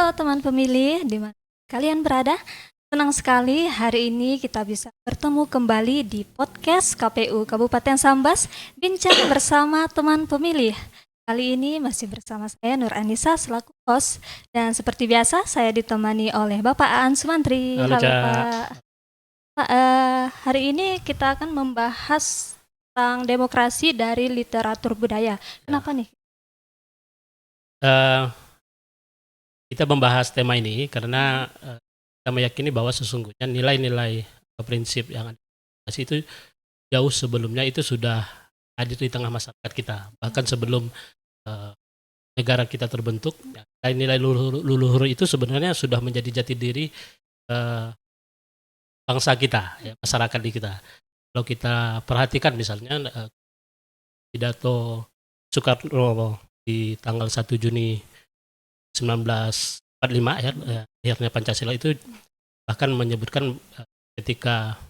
Halo teman pemilih, di mana kalian berada? Senang sekali hari ini kita bisa bertemu kembali di podcast KPU Kabupaten Sambas, Bincang bersama teman pemilih. Kali ini masih bersama saya Nur Anissa selaku host, dan seperti biasa saya ditemani oleh Bapak Aan Sumantri. Halo, Halo Cak. Pak. Pak, hari ini kita akan membahas tentang demokrasi dari literatur budaya. Kenapa nih? Eh, kita membahas tema ini karena kita meyakini bahwa sesungguhnya nilai-nilai atau prinsip yang ada di demokrasi itu jauh sebelumnya itu sudah hadir di tengah masyarakat kita. Bahkan sebelum eh, negara kita terbentuk, nilai-nilai leluhur itu sebenarnya sudah menjadi jati diri bangsa kita, ya, masyarakat di kita. Kalau kita perhatikan misalnya pidato Soekarno di tanggal 1 Juni 1945 ya, akhirnya Pancasila itu bahkan menyebutkan ketika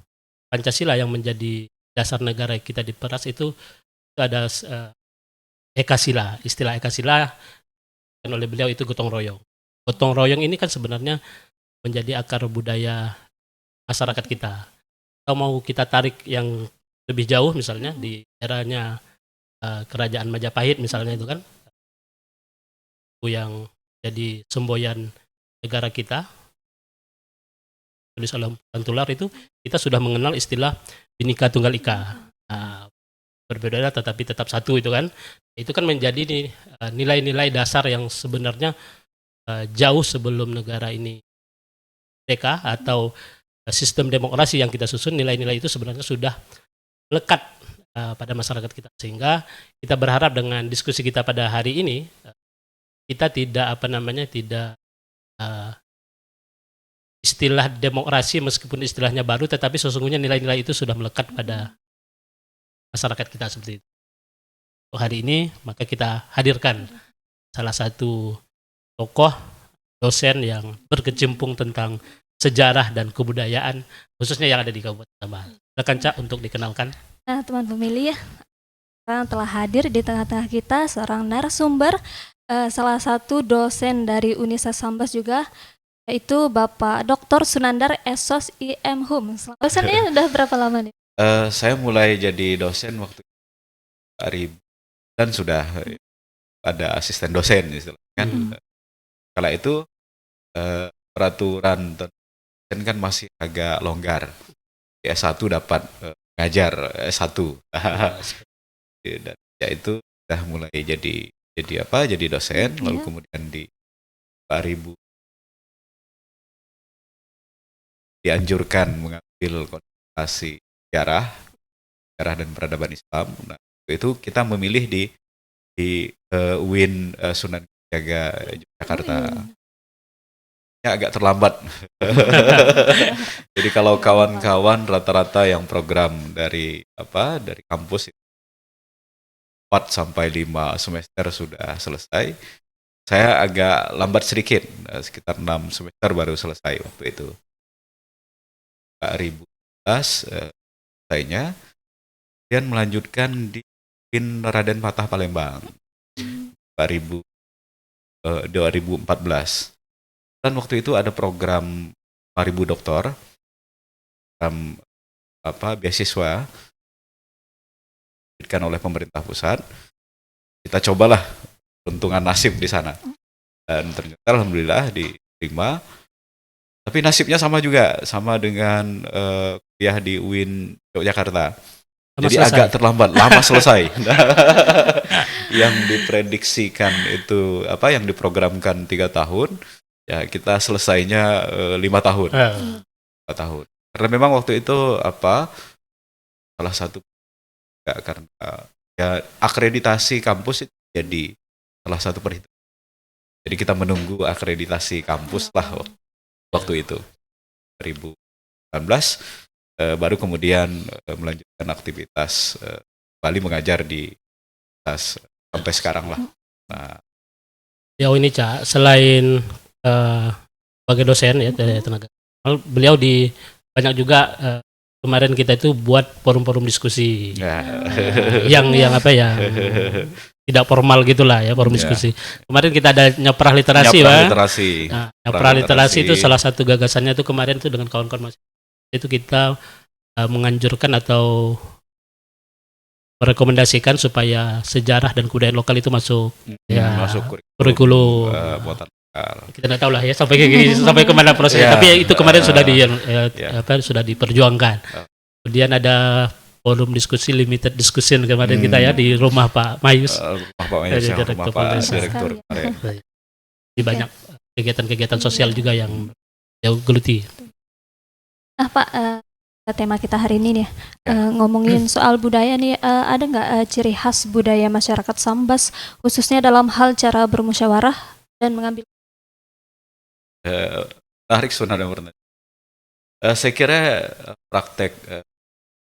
Pancasila yang menjadi dasar negara kita diperas itu ada Ekasila, istilah Ekasila dan oleh beliau itu gotong royong. Gotong royong ini kan sebenarnya menjadi akar budaya masyarakat kita. Kalau mau kita tarik yang lebih jauh misalnya di eranya kerajaan Majapahit misalnya itu kan yang jadi semboyan negara kita, tulis oleh Pantular itu kita sudah mengenal istilah Bhinneka Tunggal Ika. Berbeda tetapi tetap satu itu kan. Itu kan menjadi nilai-nilai dasar yang sebenarnya jauh sebelum negara ini merdeka atau sistem demokrasi yang kita susun, nilai-nilai itu sebenarnya sudah lekat pada masyarakat kita, sehingga kita berharap dengan diskusi kita pada hari ini kita tidak tidak istilah demokrasi meskipun istilahnya baru, tetapi sesungguhnya nilai-nilai itu sudah melekat pada masyarakat kita seperti itu. Hari ini maka kita hadirkan salah satu tokoh dosen yang berkecimpung tentang sejarah dan kebudayaan khususnya yang ada di Kabupaten Sambas. Silakan Cak untuk dikenalkan. Nah, teman pemilih ya, sekarang telah hadir di tengah-tengah kita seorang narasumber, salah satu dosen dari Unisa Sambas juga, yaitu Bapak Dr. Sunandar Esos IM Hum. Dosennya udah berapa lama nih? Saya mulai jadi dosen waktu 2000 dan sudah ada asisten dosen istilahnya kan. Kala itu peraturan dosen kan masih agak longgar. S1 dapat ngajar S1. Dan ya itu sudah mulai jadi dosen, lalu kemudian di 2000 dianjurkan mengambil konsentrasi sejarah dan peradaban Islam. Nah, itu kita memilih di UIN Sunan Kalijaga Yogyakarta. Ya agak terlambat. Jadi kalau kawan-kawan rata-rata yang program dari kampus 4 sampai 5 semester sudah selesai. Saya agak lambat sedikit, sekitar 6 semester baru selesai waktu itu. 2011 selesainya, kemudian melanjutkan di Raden Patah Palembang 2014. Dan waktu itu ada program 5.000 doktor, program beasiswa diberikan oleh pemerintah pusat. Kita cobalah peruntungan nasib di sana, dan ternyata alhamdulillah diterima. Tapi nasibnya sama juga, sama dengan kuliah di UIN Yogyakarta. Jadi selesai. Agak terlambat, lama selesai. Yang diprediksikan itu yang diprogramkan 3 tahun, ya kita selesainya 5 tahun. 5 tahun. Karena memang waktu itu salah satu karena ya akreditasi kampus itu jadi salah satu perhitungan. Jadi kita menunggu akreditasi kampus lah waktu itu 2019 baru kemudian melanjutkan aktivitas kembali mengajar di sampai sekarang lah. Nah, ya ini Cak, selain sebagai dosen ya dari tenaga, beliau di banyak juga kemarin kita itu buat forum-forum diskusi yang tidak formal gitulah ya, forum Ya. diskusi. Kemarin kita ada nyaprah literasi, Nyaprah Pak. literasi. Nah, nyaprah literasi itu salah satu gagasannya itu kemarin itu dengan kawan-kawan itu kita menganjurkan atau merekomendasikan supaya sejarah dan kebudayaan lokal itu masuk masuk kurikulum buatan lokal. Kita tidak tahu lah ya sampai kemana prosesnya, tapi itu kemarin sudah diperjuangkan. Kemudian ada forum diskusi limited discussion kemarin kita ya di rumah Pak Mayus, rumah Pak Mayus, rumah Pak Direktur. Di banyak kegiatan-kegiatan sosial juga yang geluti. Nah Pak, tema kita hari ini nih ngomongin soal budaya nih, ada nggak ciri khas budaya masyarakat Sambas khususnya dalam hal cara bermusyawarah dan mengambil? Menarik sebenarnya. Saya kira praktek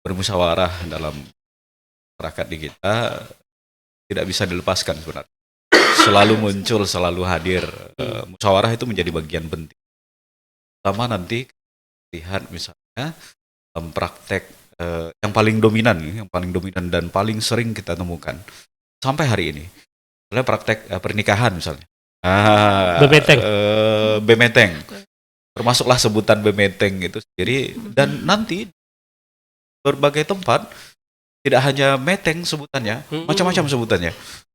bermusyawarah dalam masyarakat di kita tidak bisa dilepaskan sebenarnya. Selalu muncul, selalu hadir. Musyawarah itu menjadi bagian penting. Pertama nanti lihat misalnya praktek yang paling dominan dan paling sering kita temukan sampai hari ini, misalnya praktek pernikahan misalnya. Bemeteng. Termasuklah sebutan bemeteng itu sendiri, dan nanti berbagai tempat tidak hanya meteng sebutannya, macam-macam sebutannya.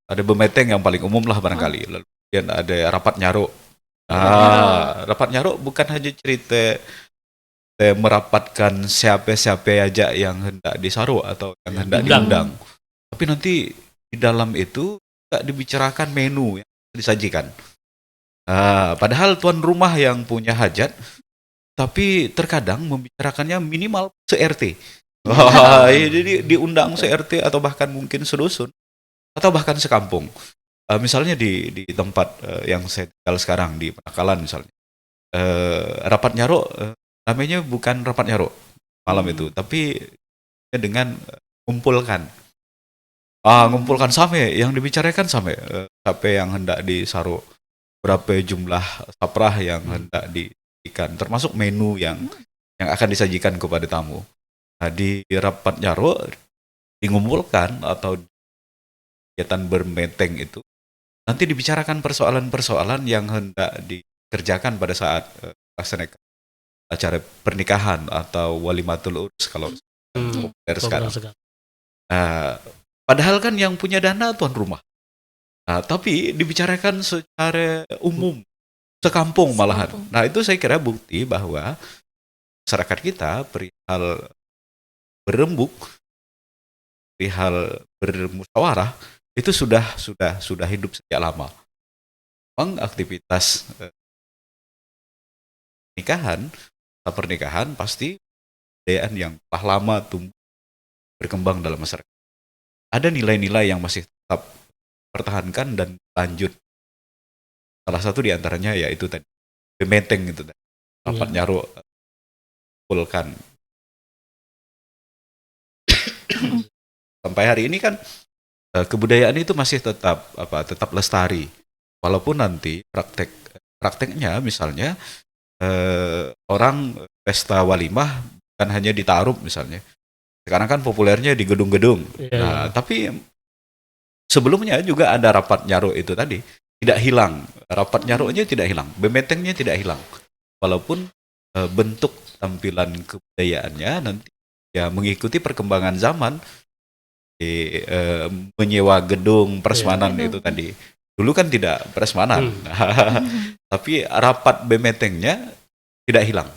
Ada bemeteng yang paling umum lah barangkali. Lalu kemudian ada rapat nyaruk. Rapat nyaruk bukan hanya cerita merapatkan siapa-siapa aja yang hendak disaru atau yang hendak diundang. Tapi nanti di dalam itu tidak dibicarakan menu yang disajikan. Padahal tuan rumah yang punya hajat, tapi terkadang membicarakannya minimal se-RT. Jadi diundang se-RT atau bahkan mungkin sedusun atau bahkan sekampung. Misalnya di tempat yang saya tinggal sekarang di Penakalan misalnya, rapat nyaruk namanya bukan rapat nyaruk malam itu, tapi dengan ngumpulkan same, yang dibicarakan same, siapa yang hendak disaru, berapa jumlah saprah yang hendak diberikan, termasuk menu yang akan disajikan kepada tamu. Nah, di rapat nyaruk digumpulkan atau kegiatan bermeteng itu nanti dibicarakan persoalan-persoalan yang hendak dikerjakan pada saat melaksanakan acara pernikahan atau walimatul urus kalau populer sekarang. Padahal kan yang punya dana tuan rumah. Tapi dibicarakan secara umum, sekampung malahan. Nah, itu saya kira bukti bahwa masyarakat kita perihal berembuk, perihal bermusyawarah itu sudah hidup sejak lama. Memang aktivitas pernikahan pasti kebudayaan yang telah lama tumbuh berkembang dalam masyarakat. Ada nilai-nilai yang masih tetap pertahankan dan lanjut. Salah satu di antaranya yaitu tadi bemeteng itu tadi. Rapat nyaruk, pulkan. Sampai hari ini kan kebudayaan itu masih tetap lestari. Walaupun nanti prakteknya misalnya orang pesta walimah bukan hanya di Tarup misalnya. Sekarang kan populernya di gedung-gedung. Tapi sebelumnya juga ada rapat nyaruk itu tadi. Tidak hilang. Rapat nyaruknya tidak hilang. Bemetengnya tidak hilang. Walaupun bentuk tampilan kebudayaannya nanti mengikuti perkembangan zaman. Menyewa gedung persemanan itu tadi. Dulu kan tidak persemanan. Tapi rapat bemetengnya tidak hilang.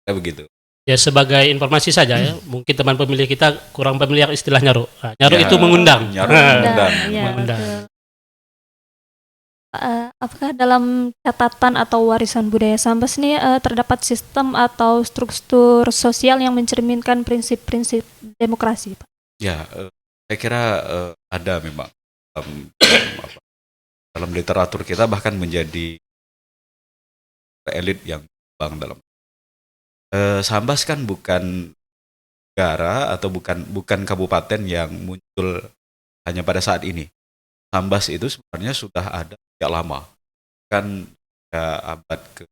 Kayak begitu. Ya, sebagai informasi saja ya, mungkin teman pemilih kita kurang familiar istilah nyaruk. Nyaruk itu mengundang. Mengundang. Apakah dalam catatan atau warisan budaya Sambas ini terdapat sistem atau struktur sosial yang mencerminkan prinsip-prinsip demokrasi, Pak? Ya, saya kira ada memang dalam literatur kita, bahkan menjadi elit yang bang dalam. Sambas kan bukan negara atau bukan kabupaten yang muncul hanya pada saat ini. Sambas itu sebenarnya sudah ada sejak lama, kan abad ke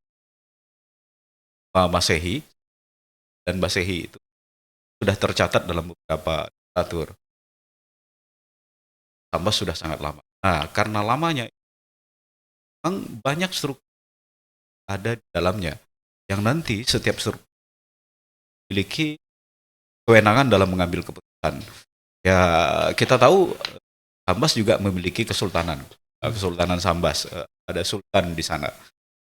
Masehi, dan Masehi itu sudah tercatat dalam beberapa literatur. Sambas sudah sangat lama. Nah, karena lamanya memang banyak struktur ada di dalamnya yang nanti setiap struktur memiliki kewenangan dalam mengambil keputusan. Ya, kita tahu Sambas juga memiliki kesultanan, Kesultanan Sambas. Ada sultan di sana.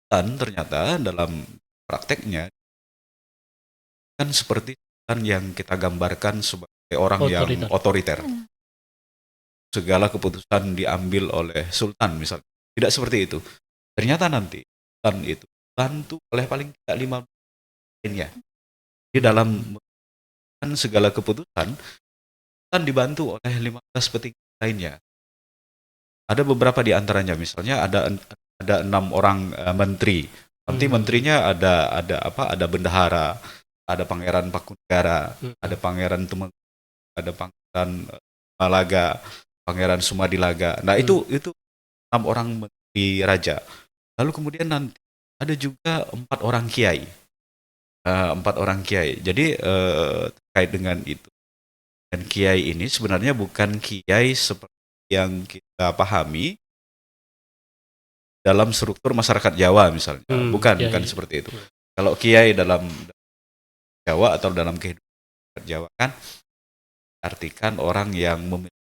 Dan ternyata dalam prakteknya kan seperti sultan yang kita gambarkan sebagai orang yang otoriter. Segala keputusan diambil oleh sultan misalnya. Tidak seperti itu. Ternyata nanti sultan itu bantu oleh paling tidak 5 lainnya. Di dalam segala keputusan sultan dibantu oleh 15 petinggi lainnya. Ada beberapa di antaranya, misalnya ada 6 orang menteri. Nanti menterinya ada bendahara, ada pangeran Pakunegara, ada pangeran Tumenggung, ada pangeran Malaga, pangeran Sumadilaga. Nah, itu 6 orang menteri raja. Lalu kemudian nanti ada juga 4 orang kiai. 4 orang kiai. Jadi terkait dengan itu. Dan kiai ini sebenarnya bukan kiai seperti yang kita pahami dalam struktur masyarakat Jawa misalnya. Bukan seperti itu. Kalau kiai dalam Jawa atau dalam kehidupan Jawa kan artikan orang yang memiliki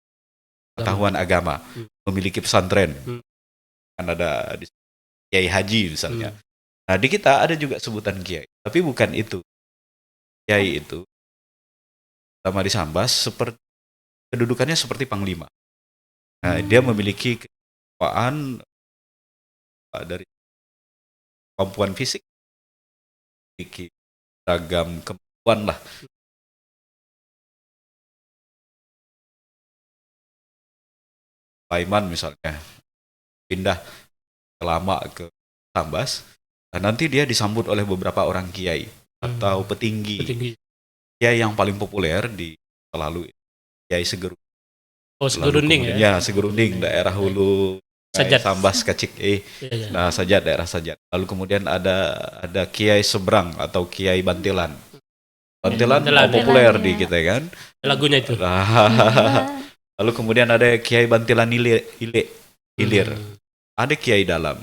pengetahuan agama, memiliki pesantren. Kan ada di kiai haji misalnya. Nah, di kita ada juga sebutan kiai, tapi bukan itu. Kiai itu sama di Sambas seperti kedudukannya seperti panglima. Nah, dia memiliki kemampuan dari kemampuan fisik, memiliki beragam kemampuan lah. Paiman misalnya pindah lama ke Sambas, dan nanti dia disambut oleh beberapa orang kiai atau petinggi. Kiai yang paling populer di selalu Kiai Segerunding. Segerunding ya? Ya, Segerunding, daerah hulu Sajat. Sambas Kacik. Nah, Sajat, daerah Sajat. Lalu kemudian ada Kiai Seberang atau Kiai Bantelan. Bantelan populer di kita kan. Lagunya itu. Lalu kemudian ada Kiai Bantelan Hilir. Ada Kiai dalam.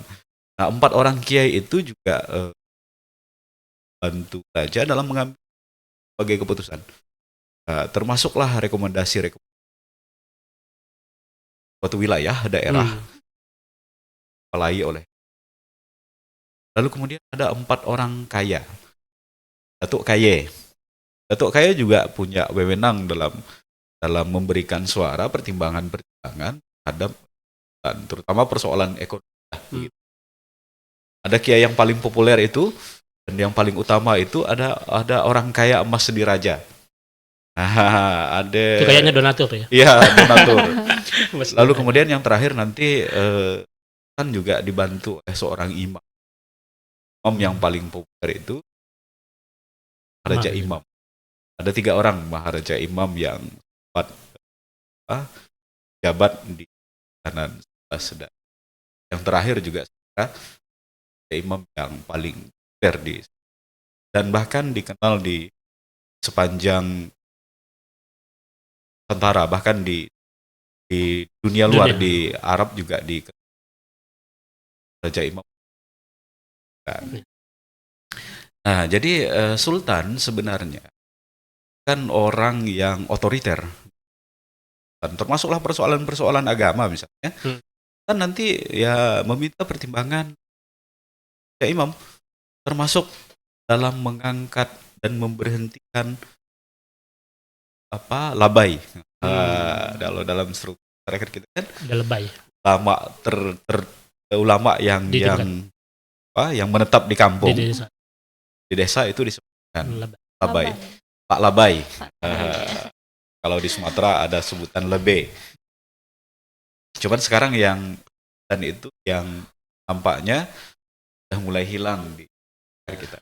Nah, 4 orang Kiai itu juga bantu saja dalam mengambil sebagai keputusan. Termasuklah rekomendasi suatu wilayah, daerah apalagi oleh. Lalu kemudian ada 4 orang kaya. Datuk Kaya juga punya wewenang dalam memberikan suara pertimbangan terhadap dan terutama persoalan ekonomi. Ada kiai yang paling populer itu dan yang paling utama itu ada orang kaya emas Sediraja. Ada. Itu kayaknya donatur ya? Iya, donatur. Lalu kemudian yang terakhir nanti kan juga dibantu oleh seorang imam. Imam yang paling populer itu Maharaja Imam. Ada 3 orang Maharaja Imam yang jabat di kanan sedang. Yang terakhir juga imam yang paling populer dan bahkan dikenal di sepanjang Nusantara, bahkan di dunia luar, di Arab juga di Raja Imam. Nah, jadi Sultan sebenarnya kan orang yang otoriter. Dan termasuklah persoalan-persoalan agama misalnya. Kan nanti ya meminta pertimbangan ya imam, termasuk dalam mengangkat dan memberhentikan labai. Dalam struktur masyarakat kita kan ada lebay. Ulama yang menetap di kampung. Di desa itu disebutkan labai. Pak Labai. Kalau di Sumatera ada sebutan lebe. Cuman sekarang yang nampaknya sudah mulai hilang di kita.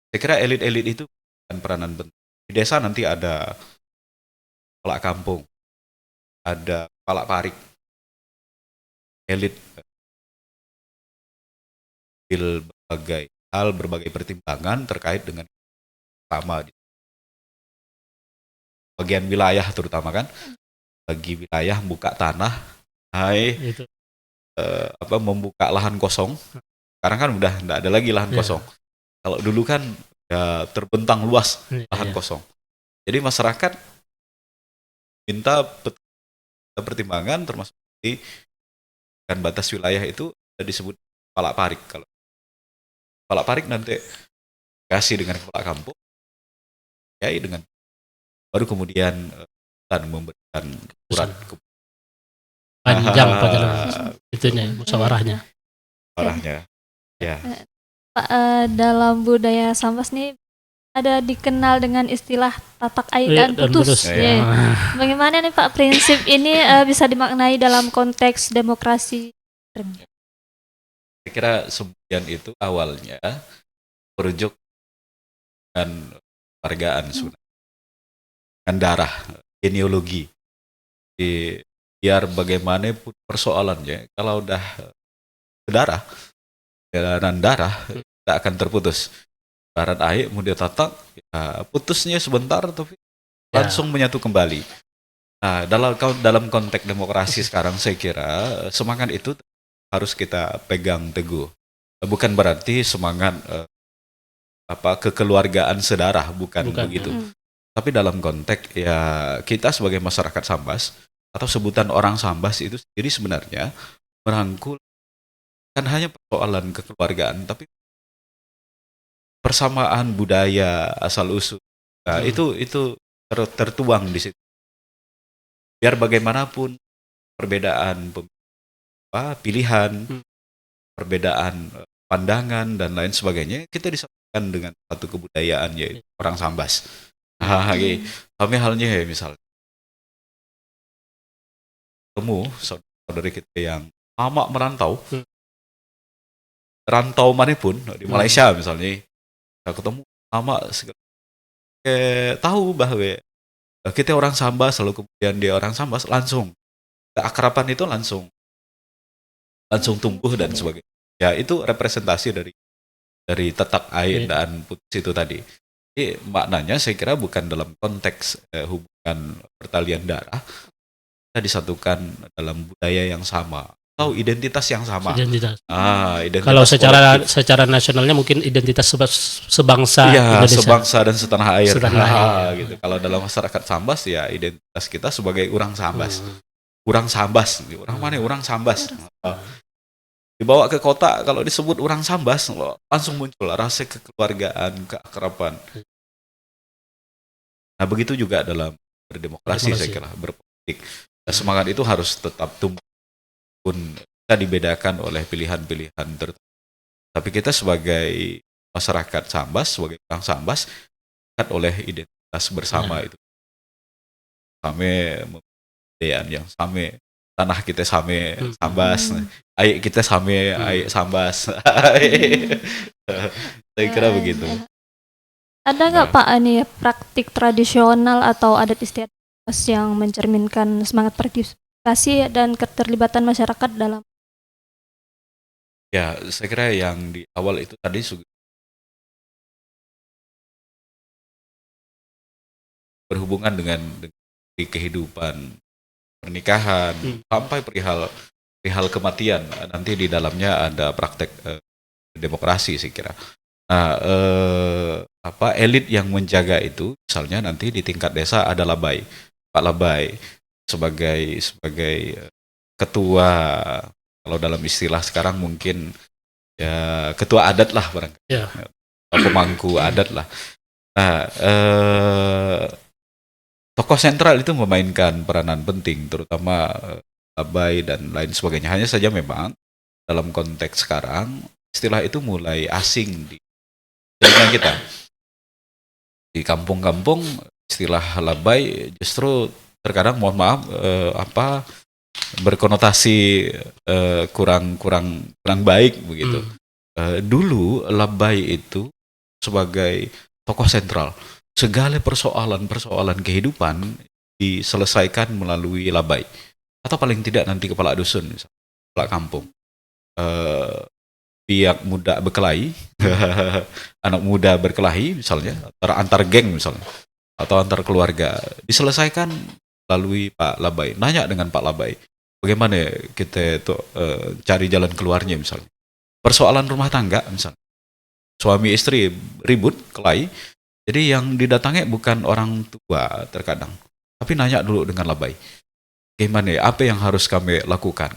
Saya kira elit-elit itu bukan peranan penting. Di desa nanti ada kepala kampung, ada kepala parik, elit berbagai pertimbangan terkait dengan sama di bagian wilayah terutama kan. bagi wilayah, buka tanah, hai Itu. membuka lahan kosong. Sekarang kan udah nggak ada lagi lahan Ya. kosong. Kalau dulu kan ya terbentang luas lahan Ya. kosong. Jadi masyarakat minta pertimbangan termasuk di dan batas wilayah itu disebut kepala parik. Kalau kepala parik nanti kasih dengan kepala kampung, ya dengan baru kemudian dan memberikan surat Panjang padahal itunya musyawarahnya. arahnya. Ya. Pak, dalam budaya Sambas nih ada dikenal dengan istilah tatak air dan putus. Ya. Bagaimana nih Pak prinsip ini bisa dimaknai dalam konteks demokrasi? Saya kira semboyan itu awalnya merujuk dengan keluargaan sebenarnya, dengan darah, genealogi. Biar bagaimanapun persoalannya, kalau udah darah, jalanan darah tidak akan terputus. Barat air mau ditatak, ya, putusnya sebentar tapi langsung menyatu kembali. Nah, dalam konteks demokrasi sekarang saya kira semangat itu harus kita pegang teguh. Bukan berarti semangat kekeluargaan sedarah, bukan begitu. Tapi dalam konteks ya kita sebagai masyarakat Sambas atau sebutan orang Sambas itu sendiri sebenarnya merangkul kan hanya persoalan kekeluargaan, tapi persamaan budaya asal usul. Nah, itu tertuang di situ. Biar bagaimanapun perbedaan pilihan, perbedaan pandangan dan lain sebagainya, kita disatukan dengan satu kebudayaan yaitu orang Sambas. Kami halnya ya misalnya ketemu saudara kita yang lama merantau, rantau manapun di Malaysia misalnya, kita ketemu lama tahu bahwa kita orang Sambas, lalu kemudian dia orang Sambas, langsung keakraban itu langsung tumbuh dan sebagainya. Ya itu representasi dari tatak air dan putus itu tadi. Jadi maknanya saya kira bukan dalam konteks hubungan pertalian darah, kita disatukan dalam budaya yang sama atau identitas yang sama. Identitas. Identitas kalau secara nasionalnya mungkin identitas sebangsa Indonesia. Sebangsa dan setanah air. Gitu. Kalau dalam masyarakat Sambas ya identitas kita sebagai orang Sambas. Orang Sambas, orang mana? Orang Sambas. Dibawa ke kota kalau disebut orang Sambas langsung muncul rasa kekeluargaan, keakraban. Nah, begitu juga dalam berdemokrasi saya kira, berpolitik. Semangat itu harus tetap tumbuh pun kita dibedakan oleh pilihan-pilihan tertentu. Tapi kita sebagai masyarakat Sambas, sebagai orang Sambas, dekat oleh identitas bersama itu. Sama kebudayaan yang sama, tanah kita sama Sambas, air kita sama air Sambas. Saya kira begitu. Ada nggak Pak ini praktik tradisional atau adat istiadat yang mencerminkan semangat partisipasi dan keterlibatan masyarakat dalam? Ya, saya kira yang di awal itu tadi berhubungan dengan kehidupan pernikahan sampai perihal kematian. Nanti di dalamnya ada praktek demokrasi saya kira. Nah, elit yang menjaga itu misalnya nanti di tingkat desa ada Labai, Pak Labai sebagai ketua, kalau dalam istilah sekarang mungkin ya ketua adat lah barangkali, pemangku adat lah. Nah, tokoh sentral itu memainkan peranan penting, terutama Labai dan lain sebagainya. Hanya saja memang dalam konteks sekarang istilah itu mulai asing di telinga kita. Di kampung-kampung istilah Labai justru terkadang mohon maaf berkonotasi kurang baik begitu. Dulu Labai itu sebagai tokoh sentral, segala persoalan kehidupan diselesaikan melalui Labai, atau paling tidak nanti kepala dusun, kepala kampung. Pihak muda berkelahi, anak muda berkelahi misalnya, antar geng misalnya, atau antar keluarga, diselesaikan melalui Pak Labai, nanya dengan Pak Labai, bagaimana ya kita itu cari jalan keluarnya misalnya. Persoalan rumah tangga misalnya, suami istri ribut, kelahi, jadi yang didatangi bukan orang tua terkadang, tapi nanya dulu dengan Labai, gimana ya, apa yang harus kami lakukan.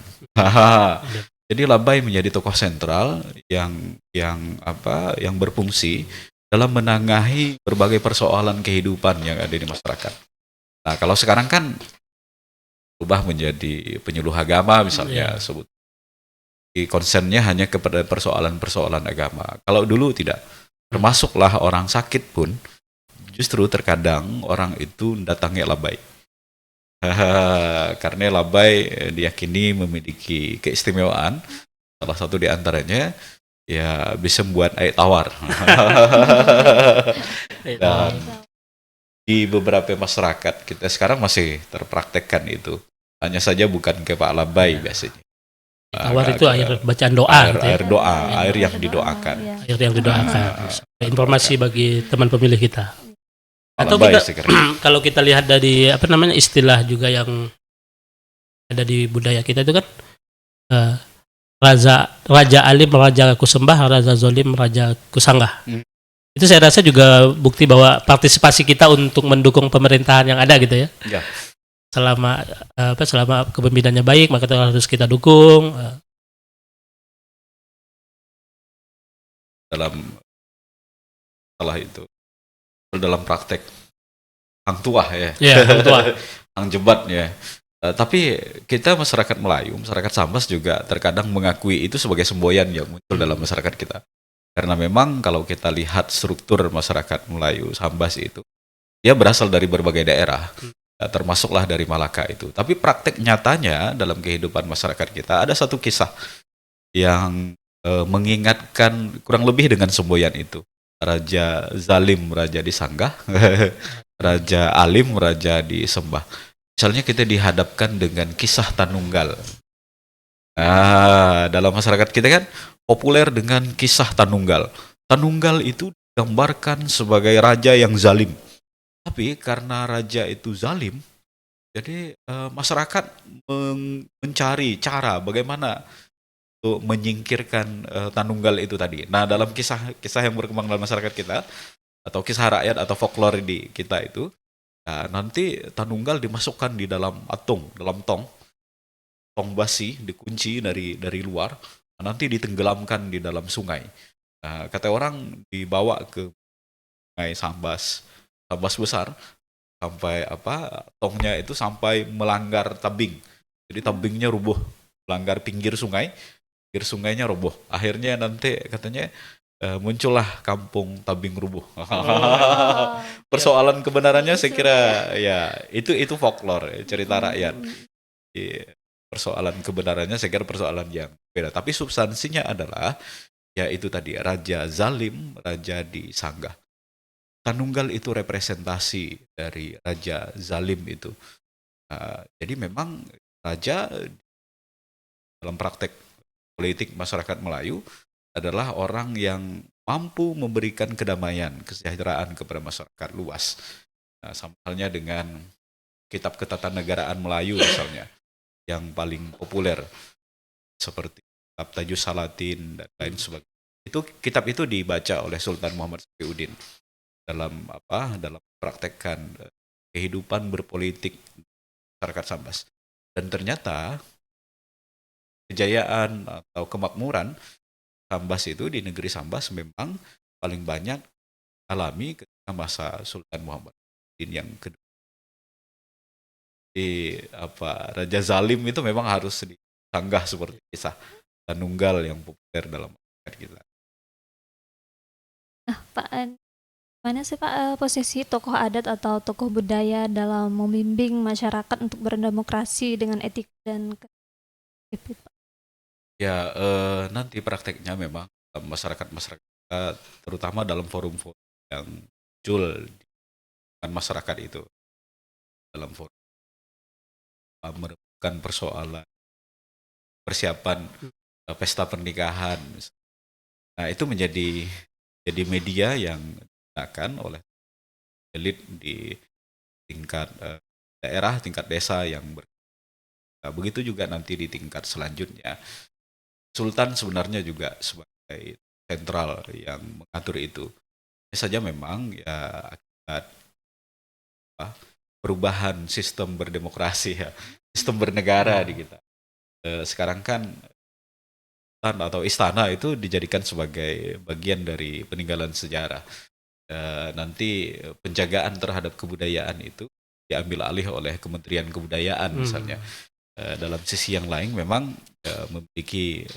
Jadi Labai menjadi tokoh sentral yang berfungsi dalam menengahi berbagai persoalan kehidupan yang ada di masyarakat. Nah, kalau sekarang kan berubah menjadi penyuluh agama misalnya, sebut konsennya hanya kepada persoalan-persoalan agama. Kalau dulu tidak, termasuklah orang sakit pun justru terkadang orang itu datangi Labai. Karena Labai diyakini memiliki keistimewaan, salah satu di antaranya ya bisa membuat air tawar. Dan di beberapa masyarakat kita sekarang masih terpraktekkan itu, hanya saja bukan ke Pak Labai biasanya. Tawar itu air bacaan doa, air doa, air yang didoakan. Air yang didoakan. Informasi bagi teman pemilih kita. Atau Labai, kita kalau kita lihat dari istilah juga yang ada di budaya kita itu kan raja alim, raja kusembah, raja zolim, raja kusanggah. Itu saya rasa juga bukti bahwa partisipasi kita untuk mendukung pemerintahan yang ada gitu ya. Ya. Selama kepemimpinannya baik, maka itu harus kita dukung. Dalam praktek hang tuah ya. Hang tuah. Hang jebat ya. Tapi kita masyarakat Melayu, masyarakat Sambas juga terkadang mengakui itu sebagai semboyan yang muncul dalam masyarakat kita. Karena memang kalau kita lihat struktur masyarakat Melayu Sambas itu, dia berasal dari berbagai daerah, termasuklah dari Malaka itu. Tapi praktek nyatanya dalam kehidupan masyarakat kita ada satu kisah yang mengingatkan kurang lebih dengan semboyan itu. Raja Zalim, raja disanggah, Raja Alim, raja disembah. Misalnya kita dihadapkan dengan kisah Tanunggal. Dalam masyarakat kita kan populer dengan kisah Tanunggal. Tanunggal itu digambarkan sebagai raja yang zalim. Tapi karena raja itu zalim, jadi masyarakat mencari cara bagaimana untuk menyingkirkan Tanunggal itu tadi. Nah, dalam kisah yang berkembang dalam masyarakat kita, atau kisah rakyat atau folklore di kita itu, nanti Tanunggal dimasukkan di dalam dalam tong basi, dikunci dari luar, nanti ditenggelamkan di dalam sungai. Kata orang dibawa ke sungai Sambas besar, sampai tongnya itu sampai melanggar tabing. Jadi tabingnya rubuh, melanggar pinggir sungainya rubuh. Akhirnya nanti katanya muncullah kampung tabing rubuh. Persoalan kebenarannya saya kira ya itu folklore, cerita rakyat. Persoalan kebenarannya saya kira persoalan yang beda. Tapi substansinya adalah ya itu tadi, raja zalim, raja disanggah. Tanunggal itu representasi dari raja zalim itu. Jadi memang raja dalam praktek politik masyarakat Melayu adalah orang yang mampu memberikan kedamaian, kesejahteraan kepada masyarakat luas. Sama halnya dengan kitab ketatanegaraan Melayu misalnya, yang paling populer seperti kitab Tajus Salatin dan lain sebagainya. Kitab itu dibaca oleh Sultan Muhammad Safiuddin dalam praktekkan kehidupan berpolitik masyarakat Sambas. Dan ternyata kejayaan atau kemakmuran Sambas itu di negeri Sambas memang paling banyak alami ketika masa Sultan Muhammad yang kedua. Raja Zalim itu memang harus disanggah seperti kisah Tanunggal yang populer dalam masyarakat kita. Nah, Pak, mana sih Pak posisi tokoh adat atau tokoh budaya dalam membimbing masyarakat untuk berdemokrasi dengan etika dan Pak? Ya, nanti prakteknya memang masyarakat kita, terutama dalam forum-forum yang muncul dengan masyarakat itu, dalam forum menemukan persoalan persiapan pesta pernikahan. Nah, itu menjadi media yang digunakan oleh elit di tingkat daerah, tingkat desa yang nah, begitu juga nanti di tingkat selanjutnya. Sultan sebenarnya juga sebagai sentral yang mengatur itu. Hanya saja memang ya akibat perubahan sistem berdemokrasi ya, sistem bernegara di kita. Sekarang kan sultan atau istana itu dijadikan sebagai bagian dari peninggalan sejarah. Nanti penjagaan terhadap kebudayaan itu diambil alih oleh Kementerian Kebudayaan misalnya. Dalam sisi yang lain memang memiliki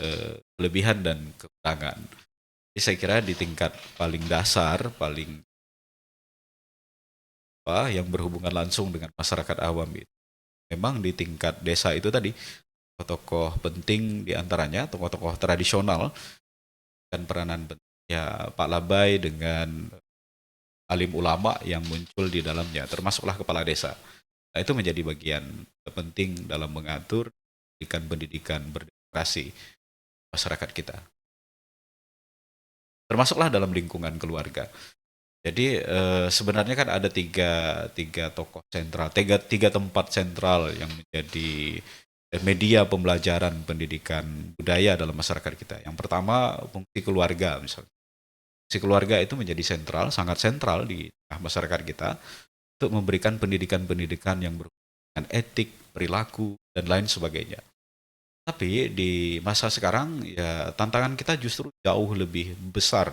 kelebihan dan kekurangan. Jadi saya kira di tingkat paling dasar, paling yang berhubungan langsung dengan masyarakat awam itu, memang di tingkat desa itu tadi tokoh-tokoh penting diantaranya tokoh-tokoh tradisional dan peranan pentingnya Pak Labai dengan alim ulama yang muncul di dalamnya, termasuklah kepala desa. Nah, itu menjadi bagian penting dalam mengatur pendidikan berdemokrasi masyarakat kita. Termasuklah dalam lingkungan keluarga. Jadi sebenarnya kan ada tiga tokoh sentral, tiga tempat sentral yang menjadi media pembelajaran pendidikan budaya dalam masyarakat kita. Yang pertama fungsi keluarga misalnya. Fungsi keluarga itu menjadi sentral, sangat sentral di masyarakat kita untuk memberikan pendidikan-pendidikan yang berhubungan dengan etik, perilaku, dan lain sebagainya. Tapi di masa sekarang ya tantangan kita justru jauh lebih besar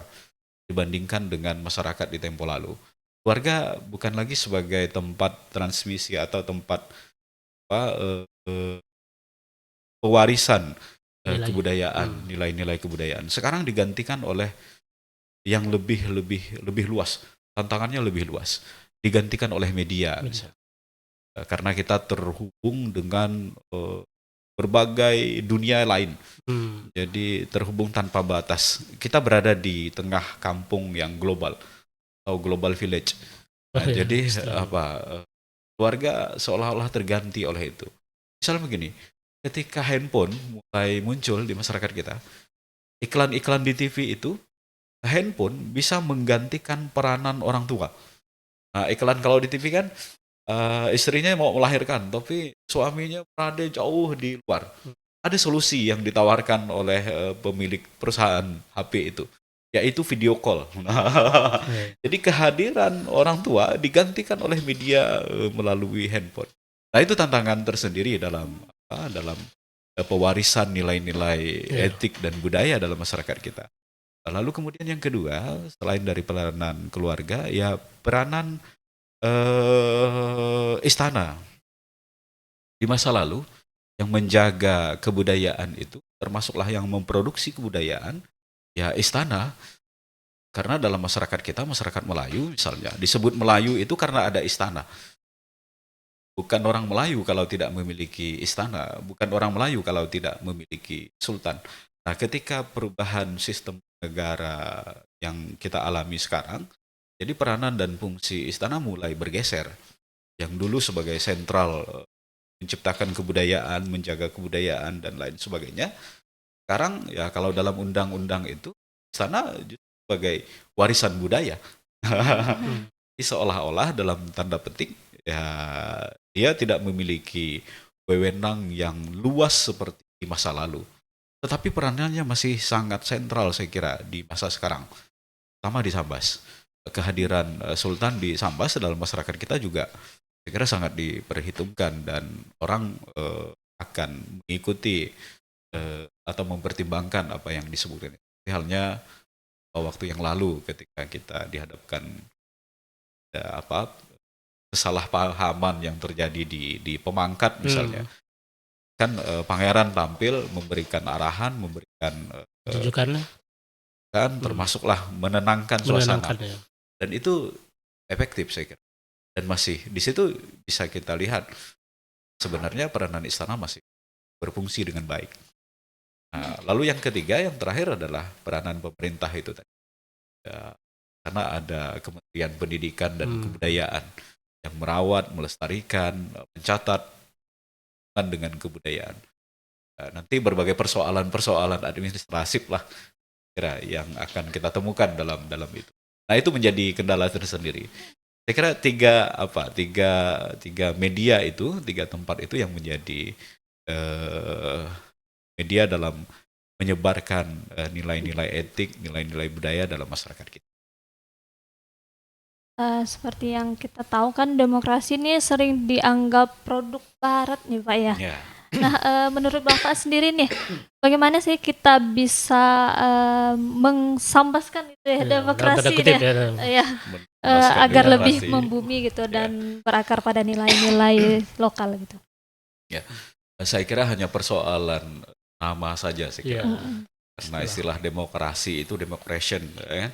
dibandingkan dengan masyarakat di tempo lalu. Keluarga bukan lagi sebagai tempat transmisi atau tempat pewarisan kebudayaan, nilai-nilai kebudayaan. Sekarang digantikan oleh yang lebih luas, tantangannya lebih luas, digantikan oleh media misalnya. Karena kita terhubung dengan berbagai dunia lain. Jadi terhubung tanpa batas. Kita berada di tengah kampung yang global atau global village. Nah, jadi keluarga seolah-olah terganti oleh itu. Misalnya begini, ketika handphone mulai muncul di masyarakat kita, iklan-iklan di TV itu, handphone bisa menggantikan peranan orang tua. Nah, iklan kalau di TV kan istrinya mau melahirkan, tapi suaminya berada jauh di luar. Ada solusi yang ditawarkan oleh pemilik perusahaan HP itu, yaitu video call. Jadi kehadiran orang tua digantikan oleh media melalui handphone. Nah, itu tantangan tersendiri dalam pewarisan nilai-nilai etik dan budaya dalam masyarakat kita. Lalu kemudian yang kedua, selain dari peranan keluarga, ya peranan istana. Di masa lalu, yang menjaga kebudayaan itu, termasuklah yang memproduksi kebudayaan, ya istana. Karena dalam masyarakat kita, masyarakat Melayu misalnya, disebut Melayu itu karena ada istana. Bukan orang Melayu kalau tidak memiliki istana, bukan orang Melayu kalau tidak memiliki sultan. Nah, ketika perubahan sistem negara yang kita alami sekarang, jadi peranan dan fungsi istana mulai bergeser. Yang dulu sebagai sentral menciptakan kebudayaan, menjaga kebudayaan, dan lain sebagainya. Sekarang ya kalau dalam undang-undang itu, istana sebagai warisan budaya. Jadi seolah-olah dalam tanda petik, ya dia tidak memiliki wewenang yang luas seperti di masa lalu. Tetapi peranannya masih sangat sentral saya kira di masa sekarang. Sama di Sambas. Kehadiran Sultan di Sambas dalam masyarakat kita juga saya kira sangat diperhitungkan dan orang akan mengikuti atau mempertimbangkan apa yang disebutkan. Halnya waktu yang lalu ketika kita dihadapkan kesalahpahaman yang terjadi di Pemangkat misalnya. Kan pangeran tampil memberikan arahan, memberikan rujukan kan termasuklah menenangkan suasana. Dan itu efektif saya kira. Dan masih di situ bisa kita lihat sebenarnya peranan istana masih berfungsi dengan baik. Nah, lalu yang ketiga, yang terakhir adalah peranan pemerintah itu tadi. Ya, karena ada Kementerian Pendidikan dan Kebudayaan yang merawat, melestarikan, mencatat dengan kebudayaan. Nanti berbagai persoalan-persoalan administratif lah kira yang akan kita temukan dalam itu. Nah, itu menjadi kendala tersendiri. Saya kira tiga media itu, tiga tempat itu yang menjadi eh, media dalam menyebarkan nilai-nilai etik, nilai-nilai budaya dalam masyarakat kita. Seperti yang kita tahu kan demokrasi ini sering dianggap produk barat nih Pak ya. Ya. Nah, menurut Bapak sendiri nih, bagaimana sih kita bisa mengsambaskan itu ya, dalam demokrasi tanda kutip ya, ya. agar lebih Demokrasi. membumi gitu dan berakar pada nilai-nilai lokal gitu. Saya kira hanya persoalan nama saja sih. Iya. Karena istilah demokrasi itu democration, ya kan?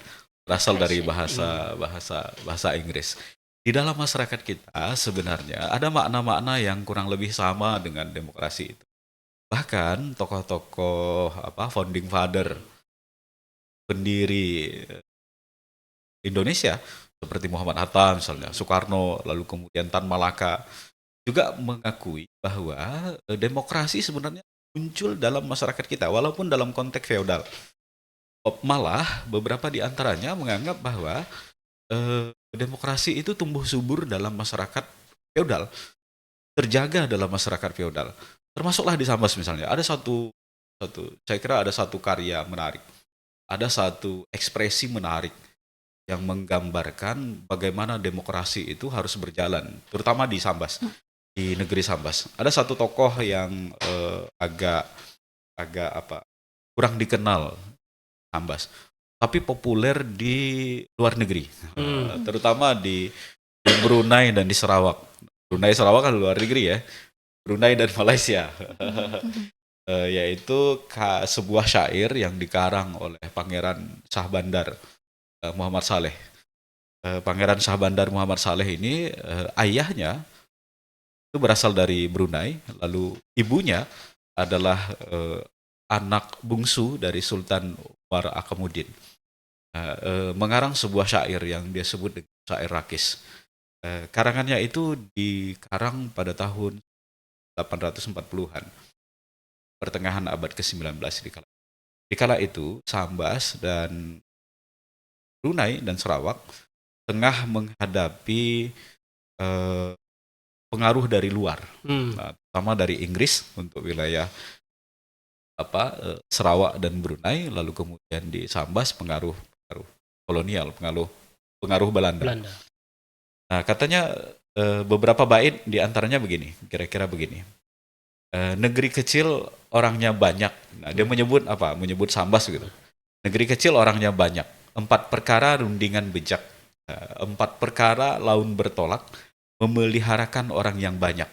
Berasal dari bahasa Inggris. Di dalam masyarakat kita sebenarnya ada makna-makna yang kurang lebih sama dengan demokrasi itu. Bahkan tokoh-tokoh founding father, pendiri Indonesia seperti Muhammad Hatta misalnya, Soekarno, lalu kemudian Tan Malaka juga mengakui bahwa demokrasi sebenarnya muncul dalam masyarakat kita walaupun dalam konteks feodal. Malah beberapa di antaranya menganggap bahwa demokrasi itu tumbuh subur dalam masyarakat feodal, terjaga dalam masyarakat feodal. Termasuklah di Sambas misalnya, ada saya kira ada satu karya menarik, ada satu ekspresi menarik yang menggambarkan bagaimana demokrasi itu harus berjalan, terutama di Sambas, di negeri Sambas. Ada satu tokoh yang agak kurang dikenal Sambas, tapi populer di luar negeri, terutama di Brunei dan di Sarawak. Brunei Sarawak kan luar negeri ya, Brunei dan Malaysia. Yaitu sebuah syair yang dikarang oleh Pangeran Shah Bandar Muhammad Saleh. Pangeran Shah Bandar Muhammad Saleh ini ayahnya itu berasal dari Brunei, lalu ibunya adalah anak bungsu dari Sultan Umar Akamuddin. Mengarang sebuah syair yang dia sebut dengan syair Rakis. Karangannya itu dikarang pada tahun 840-an, pertengahan abad ke-19 di kala itu Sambas dan Brunei dan Sarawak tengah menghadapi pengaruh dari luar, terutama dari Inggris untuk wilayah Sarawak dan Brunei, lalu kemudian di Sambas pengaruh kolonial, pengaruh Belanda. Nah, katanya beberapa bait di antaranya begini, kira-kira begini. Negeri kecil orangnya banyak. Nah, dia menyebut Sambas gitu. Negeri kecil orangnya banyak. 4 perkara rundingan bejak. 4 perkara laun bertolak, memeliharakan orang yang banyak.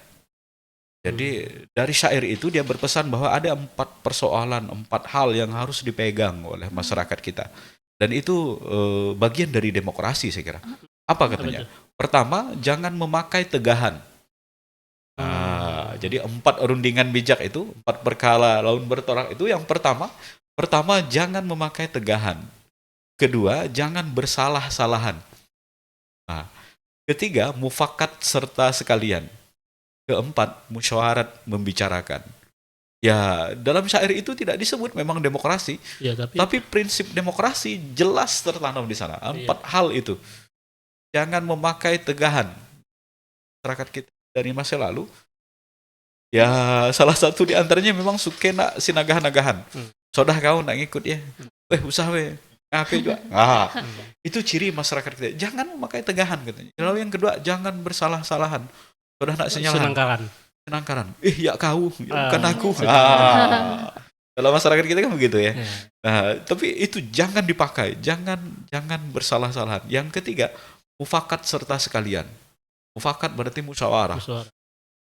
Jadi dari syair itu dia berpesan bahwa ada 4 persoalan, 4 hal yang harus dipegang oleh masyarakat kita. Dan itu bagian dari demokrasi saya kira. Apa katanya? Pertama, jangan memakai tegahan. Jadi 4 rundingan bijak itu, 4 perkara laun bertolak itu yang pertama jangan memakai tegahan. Kedua, jangan bersalah-salahan. Nah, ketiga, mufakat serta sekalian. Keempat, musyawarat membicarakan. Ya, dalam syair itu tidak disebut memang demokrasi, ya, tapi prinsip demokrasi jelas tertanam di sana. 4 hal itu. Jangan memakai tegahan. Masyarakat kita dari masa lalu, ya salah satu di antaranya memang suka nak sinagah-nagahan. Sodah kau nak ngikut ya. Usah ngapain juga. Itu ciri masyarakat kita. Jangan memakai tegahan katanya. Lalu yang kedua, jangan bersalah-salahan. Sodah nak senangkaran. Ya kau, bukan aku. Dalam masyarakat kita kan begitu ya. Nah, tapi itu jangan dipakai, jangan bersalah-salahan. Yang ketiga, mufakat serta sekalian. Mufakat berarti musyawarah.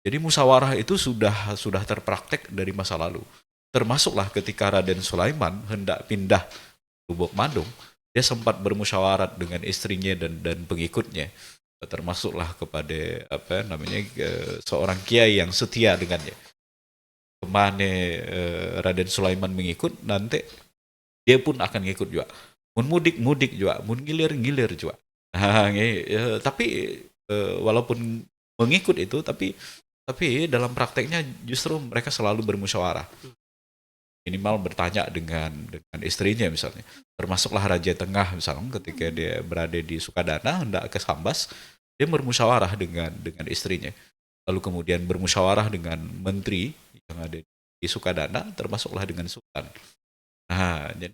Jadi musyawarah itu sudah terpraktek dari masa lalu. Termasuklah ketika Raden Sulaiman hendak pindah Lubuk Madung, dia sempat bermusyawarat dengan istrinya dan pengikutnya. Termasuklah kepada seorang kiai yang setia dengannya. Kemana Raden Sulaiman mengikut, nanti dia pun akan ngikut juga. Mun mudik juga, mun ngilir juga. Nah, tapi walaupun mengikut itu, tapi dalam prakteknya justru mereka selalu bermusyawarah. Minimal bertanya dengan istrinya misalnya. Termasuklah Raja Tengah misalnya ketika dia berada di Sukadana hendak ke Sambas, dia bermusyawarah dengan istrinya, lalu kemudian bermusyawarah dengan menteri yang ada di Sukadana, termasuklah dengan sultan. Nah, jadi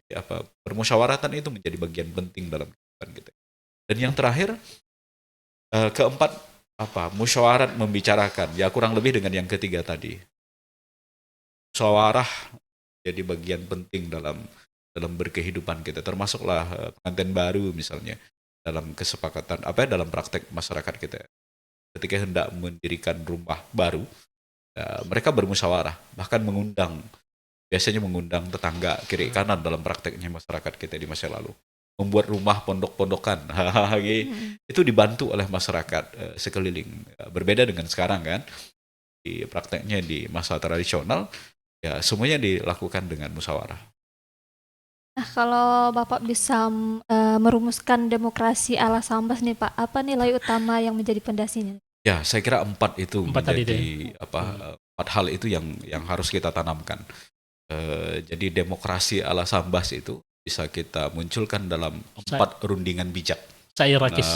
permusyawaratan itu menjadi bagian penting dalam kehidupan kita. Dan yang terakhir, keempat, musyawarat membicarakan, ya kurang lebih dengan yang ketiga tadi. Musyawarah jadi bagian penting dalam berkehidupan kita, termasuklah pengantin baru misalnya, dalam kesepakatan dalam praktek masyarakat kita. Ketika hendak mendirikan rumah baru, mereka bermusyawarah, bahkan biasanya mengundang tetangga kiri kanan dalam prakteknya masyarakat kita di masa lalu. Membuat rumah pondok-pondokan, itu dibantu oleh masyarakat sekeliling. Berbeda dengan sekarang kan, di prakteknya di masa tradisional, ya semuanya dilakukan dengan musyawarah. Nah, kalau Bapak bisa merumuskan demokrasi ala Sambas nih Pak, apa nilai utama yang menjadi pondasinya? Ya, saya kira empat tadi empat hal itu yang harus kita tanamkan. Jadi demokrasi ala Sambas itu bisa kita munculkan dalam 4 rundingan bijak. Syair Rakis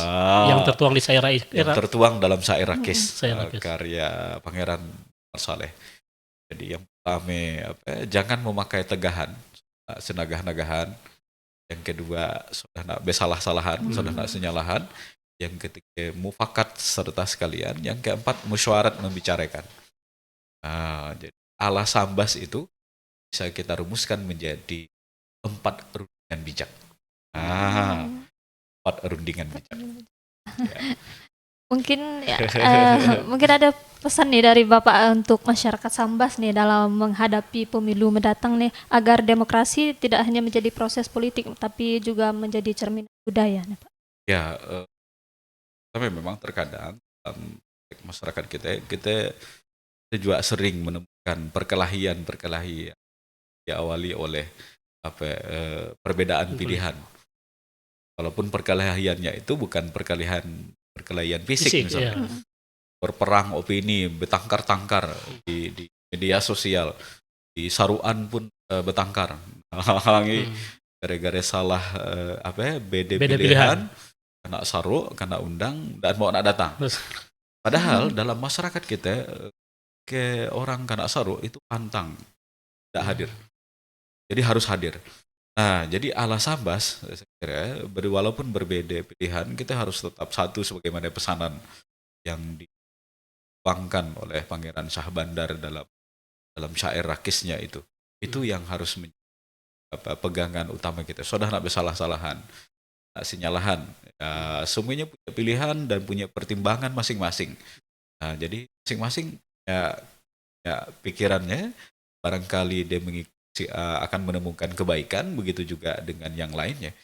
yang tertuang di tertuang dalam Syair Rakis, karya Pangeran Saleh. Jadi yang pertama, jangan memakai tegahan, senagah-nagahan. Yang kedua, sudah nak besalah-salahan, sudah nak senyalahan. Yang ketiga, mufakat serta sekalian. Yang keempat, musyawarat membicarakan. Jadi ala Sambas itu bisa kita rumuskan menjadi 4 rundingan bijak. 4 rundingan bijak. Ya. Mungkin ada pesan nih dari Bapak untuk masyarakat Sambas nih dalam menghadapi pemilu mendatang nih, agar demokrasi tidak hanya menjadi proses politik tapi juga menjadi cermin budaya nih Pak. Ya, tapi memang terkadang dalam masyarakat kita juga sering menemukan perkelahian diawali oleh perbedaan pilihan. Walaupun perkelahiannya itu bukan perkelahian fisik misalnya. Berperang opini, betangkar-tangkar di media sosial, di saruan pun betangkar. Gara-gara salah beda pilihan, kena saru, kena undang, dan mau nak datang. Padahal dalam masyarakat kita, ke orang kena saru itu pantang, tidak hadir. Jadi harus hadir. Nah, jadi ala Sambas, saya kira, walaupun berbeda pilihan, kita harus tetap satu sebagaimana pesanan yang dituangkan oleh Pangeran Shah Bandar dalam syair Rakisnya itu. Itu yang harus menjadi pegangan utama kita. Sudah nak bersalah-salahan, nak sinyalahan. Ya, semuanya punya pilihan dan punya pertimbangan masing-masing. Nah, jadi masing-masing ya pikirannya barangkali dia akan menemukan kebaikan, begitu juga dengan yang lainnya.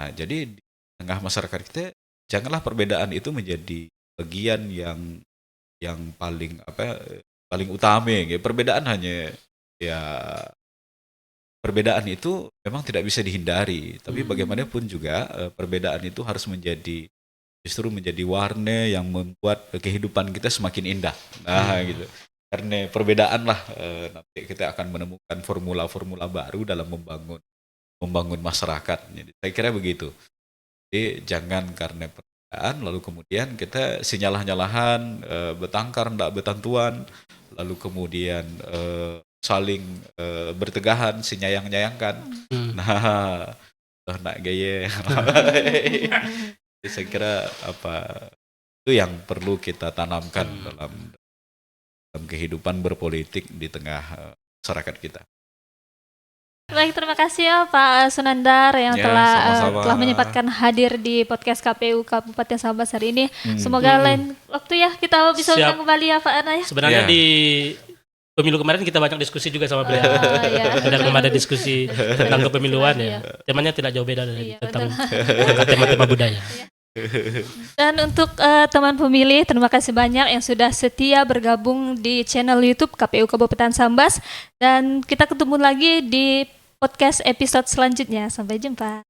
Nah, jadi di tengah masyarakat kita, janganlah perbedaan itu menjadi bagian yang paling utama. Ya. Perbedaan itu memang tidak bisa dihindari, tapi bagaimanapun juga perbedaan itu harus justru menjadi warna yang membuat kehidupan kita semakin indah. Nah, gitu. Karena perbedaan lah nanti kita akan menemukan formula-formula baru dalam membangun masyarakat. Jadi saya kira begitu. Jadi jangan karena perbedaan lalu kemudian kita sinyalah-nyalahan, betangkar, ndak betantuan, lalu kemudian saling bertegahan, sinyayang-nyayangkan. Nah, nak gaya. Jadi saya kira itu yang perlu kita tanamkan dalam kehidupan berpolitik di tengah masyarakat kita. Baik, terima kasih ya Pak Sunandar yang telah menyempatkan hadir di podcast KPU Kabupaten Sambas hari ini. Semoga lain waktu ya kita bisa undang kembali ya Pak Ana ya. Sebenarnya di pemilu kemarin kita banyak diskusi juga sama beliau. Sudah kemarin diskusi tentang kepemiluan ya. Temanya tidak jauh beda dari tentang tema-tema budaya. Dan untuk teman pemilih, terima kasih banyak yang sudah setia bergabung di channel YouTube KPU Kabupaten Sambas. Dan kita ketemu lagi di podcast episode selanjutnya. Sampai jumpa.